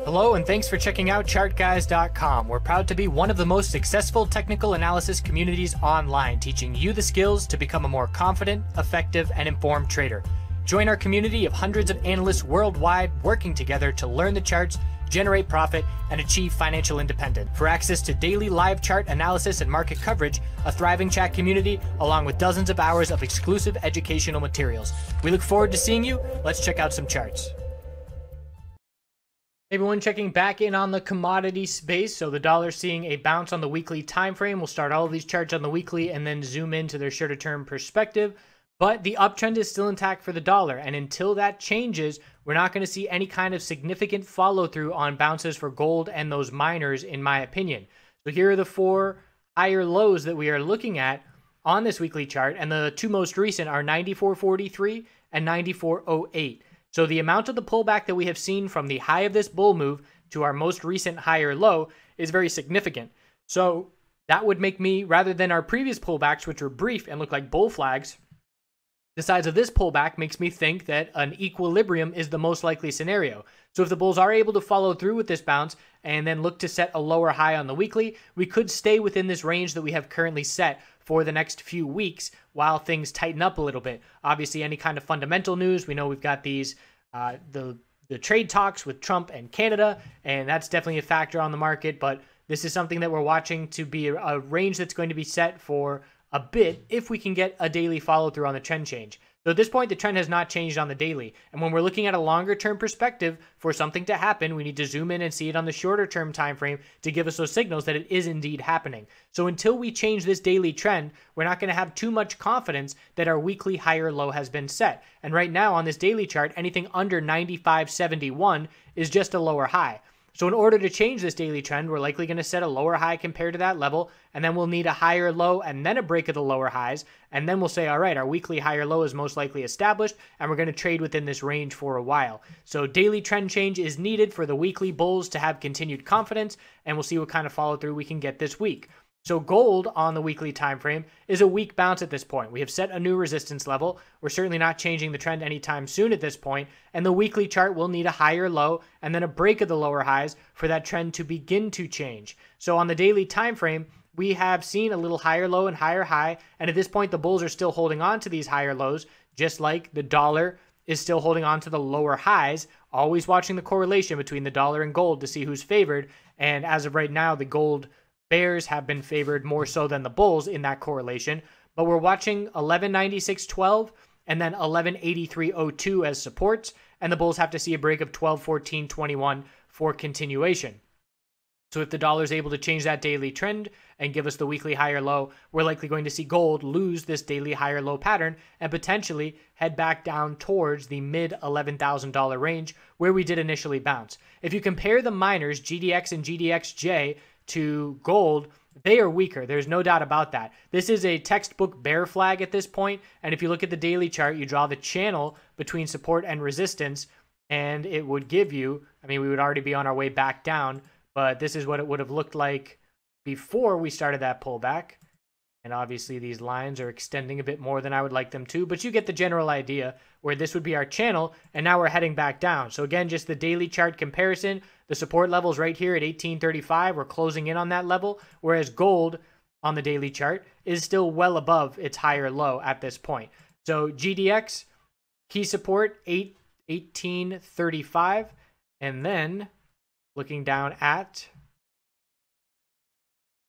Hello and thanks for checking out ChartGuys.com. We're proud to be one of the most successful technical analysis communities online, teaching you the skills to become a more confident, effective, and informed trader. Join our community of hundreds of analysts worldwide working together to learn the charts, generate profit, and achieve financial independence. For access to daily live chart analysis and market coverage, a thriving chat community, along with dozens of hours of exclusive educational materials. We look forward to seeing you. Let's check out some charts. Hey everyone, checking back in on the commodity space. So the dollar seeing a bounce on the weekly time frame. We'll start all of these charts on the weekly and then zoom into their shorter term perspective. But the uptrend is still intact for the dollar, and until that changes, we're not going to see any kind of significant follow through on bounces for gold and those miners, in my opinion. So here are the four higher lows that we are looking at on this weekly chart, and the two most recent are 94.43 and 94.08. So the amount of the pullback that we have seen from the high of this bull move to our most recent higher low is very significant. So that would make me, rather than our previous pullbacks, which were brief and look like bull flags, the size of this pullback makes me think that an equilibrium is the most likely scenario. So if the bulls are able to follow through with this bounce and then look to set a lower high on the weekly, we could stay within this range that we have currently set for the next few weeks while things tighten up a little bit. Obviously, any kind of fundamental news, we know we've got these the trade talks with Trump and Canada, and that's definitely a factor on the market, but this is something that we're watching to be a range that's going to be set for a bit if we can get a daily follow through on the trend change. So at this point, the trend has not changed on the daily. And when we're looking at a longer term perspective for something to happen, we need to zoom in and see it on the shorter term time frame to give us those signals that it is indeed happening. So until we change this daily trend, we're not going to have too much confidence that our weekly higher low has been set. And right now on this daily chart, anything under 95.71 is just a lower high. So in order to change this daily trend, we're likely going to set a lower high compared to that level, and then we'll need a higher low and then a break of the lower highs, and then we'll say, all right, our weekly higher low is most likely established, and we're going to trade within this range for a while. So daily trend change is needed for the weekly bulls to have continued confidence, and we'll see what kind of follow through we can get this week. So gold on the weekly time frame is a weak bounce at this point. We have set a new resistance level. We're certainly not changing the trend anytime soon at this point, and the weekly chart will need a higher low and then a break of the lower highs for that trend to begin to change. So on the daily time frame, we have seen a little higher low and higher high, and at this point the bulls are still holding on to these higher lows, just like the dollar is still holding on to the lower highs, always watching the correlation between the dollar and gold to see who's favored. And as of right now, the gold bears have been favored more so than the bulls in that correlation, but we're watching 1196.12 and then 1183.02 as supports, and the bulls have to see a break of 1214.21 for continuation. So if the dollar is able to change that daily trend and give us the weekly higher low, we're likely going to see gold lose this daily higher low pattern and potentially head back down towards the mid $11,000 range where we did initially bounce. If you compare the miners, GDX and GDXJ, to gold, they are weaker. There's no doubt about that. This is a textbook bear flag at this point, and if you look at the daily chart, you draw the channel between support and resistance, and it would give you, I mean, we would already be on our way back down, but this is what it would have looked like before we started that pullback. And obviously these lines are extending a bit more than I would like them to, but you get the general idea where this would be our channel, and now we're heading back down. So again, just the daily chart comparison, the support levels right here at 1835, we're closing in on that level, whereas gold on the daily chart is still well above its higher low at this point. So GDX, key support, 1835, and then looking down at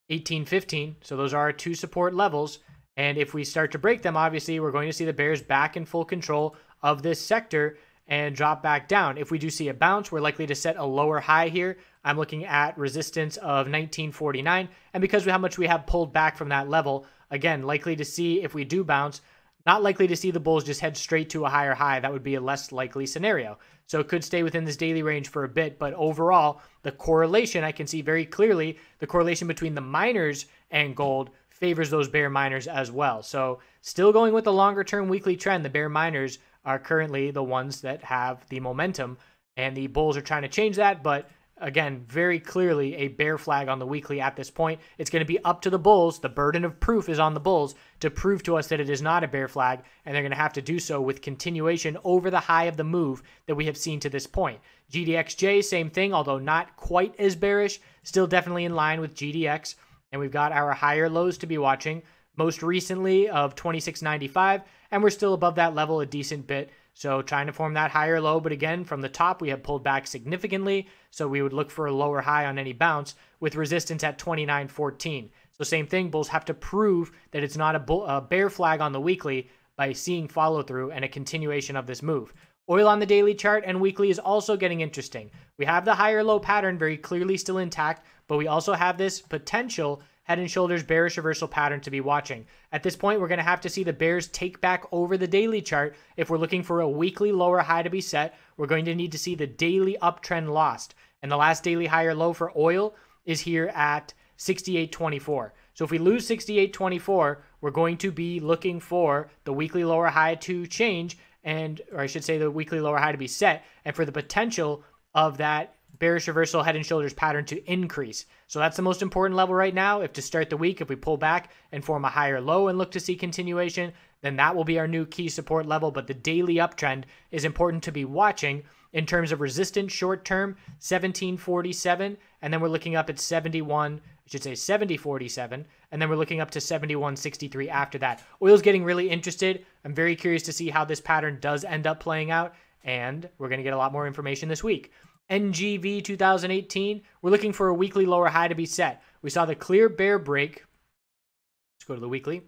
1815. So those are our two support levels. And if we start to break them, obviously, we're going to see the bears back in full control of this sector and drop back down. If we do see a bounce, we're likely to set a lower high here. I'm looking at resistance of 1949. And because of how much we have pulled back from that level, again, likely to see if we do bounce, not likely to see the bulls just head straight to a higher high. That would be a less likely scenario. So it could stay within this daily range for a bit, but overall, the correlation, I can see very clearly, the correlation between the miners and gold favors those bear miners as well. So still going with the longer term weekly trend, the bear miners are currently the ones that have the momentum, and the bulls are trying to change that, but again, very clearly a bear flag on the weekly at this point. It's going to be up to the bulls. The burden of proof is on the bulls to prove to us that it is not a bear flag, and they're going to have to do so with continuation over the high of the move that we have seen to this point. GDXJ, same thing, although not quite as bearish, still definitely in line with GDX, and we've got our higher lows to be watching, most recently of 26.95, and we're still above that level a decent bit. So trying to form that higher low, but again, from the top, we have pulled back significantly. So we would look for a lower high on any bounce with resistance at 29.14. So same thing, bulls have to prove that it's not a bear flag on the weekly by seeing follow through and a continuation of this move. Oil on the daily chart and weekly is also getting interesting. We have the higher low pattern very clearly still intact, but we also have this potential head and shoulders bearish reversal pattern to be watching. At this point, we're going to have to see the bears take back over the daily chart. If we're looking for a weekly lower high to be set, we're going to need to see the daily uptrend lost. And the last daily higher low for oil is here at 68.24. So if we lose 68.24, we're going to be looking for the weekly lower high to change, or I should say the weekly lower high to be set, and for the potential of that bearish reversal head and shoulders pattern to increase. So that's the most important level right now. If to start the week, if we pull back and form a higher low and look to see continuation, then that will be our new key support level. But the daily uptrend is important to be watching in terms of resistance short term, 1747, and then we're looking up at 7047, and then we're looking up to 7163 after that. Oil's getting really interested. I'm very curious to see how this pattern does end up playing out, and we're going to get a lot more information this week. NGV 2018, we're looking for a weekly lower high to be set. We saw the clear bear break. Let's go to the weekly.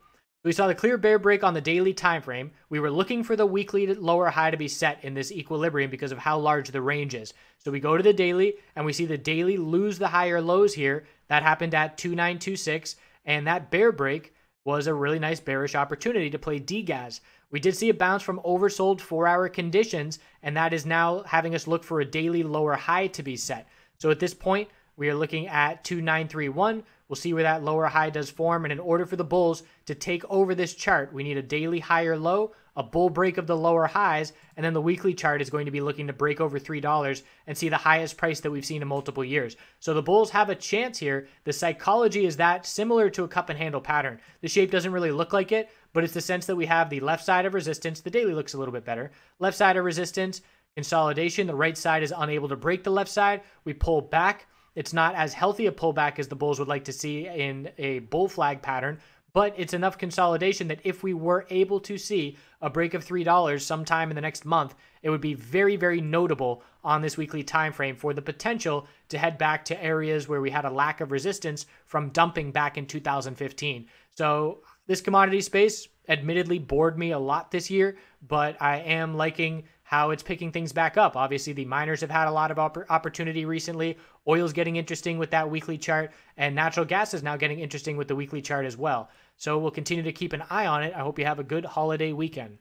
We saw the clear bear break on the daily time frame. We were looking for the weekly lower high to be set in this equilibrium because of how large the range is. So we go to the daily and we see the daily lose the higher lows here. That happened at 2926, and that bear break was a really nice bearish opportunity to play DGAS. We did see a bounce from oversold 4-hour conditions, and that is now having us look for a daily lower high to be set. So at this point, we are looking at 2931. We'll see where that lower high does form, and in order for the bulls to take over this chart, we need a daily higher low, a bull break of the lower highs, and then the weekly chart is going to be looking to break over $3 and see the highest price that we've seen in multiple years. So the bulls have a chance here. The psychology is that similar to a cup and handle pattern. The shape doesn't really look like it, but it's the sense that we have the left side of resistance. The daily looks a little bit better. Left side of resistance, consolidation. The right side is unable to break the left side. We pull back. It's not as healthy a pullback as the bulls would like to see in a bull flag pattern, but it's enough consolidation that if we were able to see a break of $3 sometime in the next month, it would be very, very notable on this weekly time frame for the potential to head back to areas where we had a lack of resistance from dumping back in 2015. So this commodity space admittedly bored me a lot this year, but I am liking how it's picking things back up. Obviously, the miners have had a lot of opportunity recently. Oil's getting interesting with that weekly chart, and natural gas is now getting interesting with the weekly chart as well. So we'll continue to keep an eye on it. I hope you have a good holiday weekend.